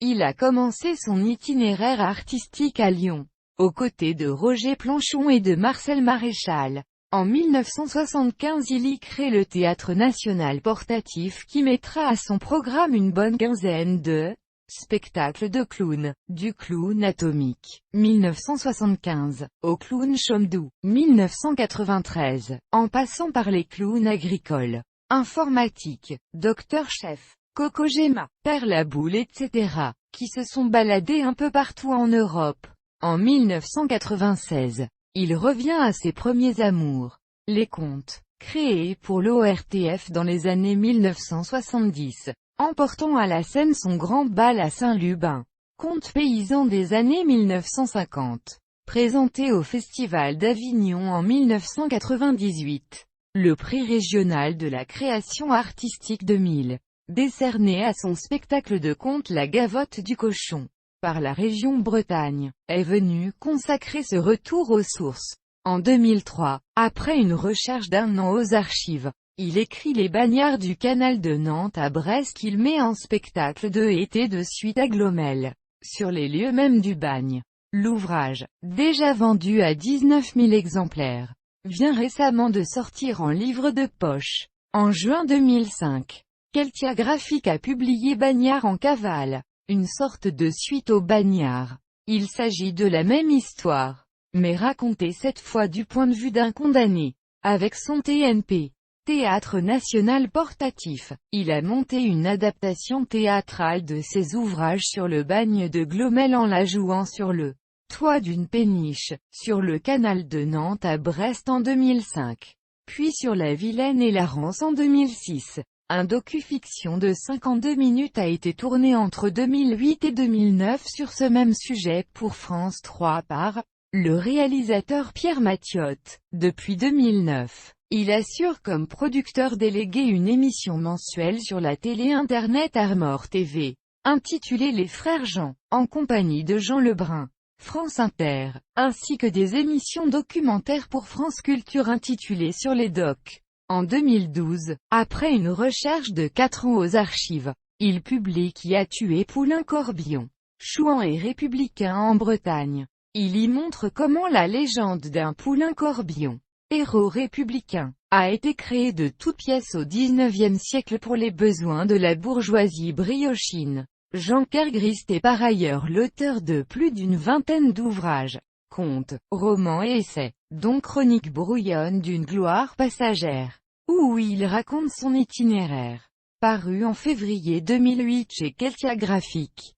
Il a commencé son itinéraire artistique à Lyon, aux côtés de Roger Planchon et de Marcel Maréchal. En 1975 il y crée le Théâtre National Portatif qui mettra à son programme une bonne quinzaine de spectacles de clowns, du clown atomique, 1975, au clown Chomdou, 1993, en passant par les clowns agricoles, informatiques, Dr Chef, Coco Gemma, Père la Boule etc., qui se sont baladés un peu partout en Europe. En 1996, il revient à ses premiers amours, les contes, créés pour l'ORTF dans les années 1970, emportant à la scène son grand bal à Saint-Lubin. Contes paysans des années 1950, présenté au Festival d'Avignon en 1998. Le prix régional de la création artistique 2000, décerné à son spectacle de contes La Gavotte du Cochon, par la région Bretagne, est venu consacrer ce retour aux sources. En 2003, après une recherche d'1 an aux archives, il écrit Les Bagnards du canal de Nantes à Brest qu'il met en spectacle 2 étés de suite à Glomel, sur les lieux mêmes du bagne. L'ouvrage, déjà vendu à 19 000 exemplaires, vient récemment de sortir en livre de poche. En juin 2005, Keltia Graphique a publié Bagnards en cavale, une sorte de suite aux Bagnards. Il s'agit de la même histoire, mais racontée cette fois du point de vue d'un condamné. Avec son TNP, Théâtre National Portatif, il a monté une adaptation théâtrale de ses ouvrages sur le bagne de Glomel en la jouant sur le toit d'une péniche, sur le canal de Nantes à Brest en 2005, puis sur la Vilaine et la Rance en 2006. Un docu-fiction de 52 minutes a été tourné entre 2008 et 2009 sur ce même sujet pour France 3 par le réalisateur Pierre Mathiot. Depuis 2009, il assure comme producteur délégué une émission mensuelle sur la télé-internet Armor TV, intitulée Les Frères Jean, en compagnie de Jean Lebrun, France Inter, ainsi que des émissions documentaires pour France Culture intitulées Sur les Docs. En 2012, après une recherche de 4 ans aux archives, il publie Qui a tué Poulain-Corbillon, Chouan et républicain en Bretagne. Il y montre comment la légende d'un Poulain-Corbillon, héros républicain, a été créée de toutes pièces au XIXe siècle pour les besoins de la bourgeoisie briochine. Jean Kergrist est par ailleurs l'auteur de plus d'une vingtaine d'ouvrages, contes, romans et essais, dont Chronique brouillonne d'une gloire passagère, où il raconte son itinéraire. Paru en février 2008 chez Keltia Graphique.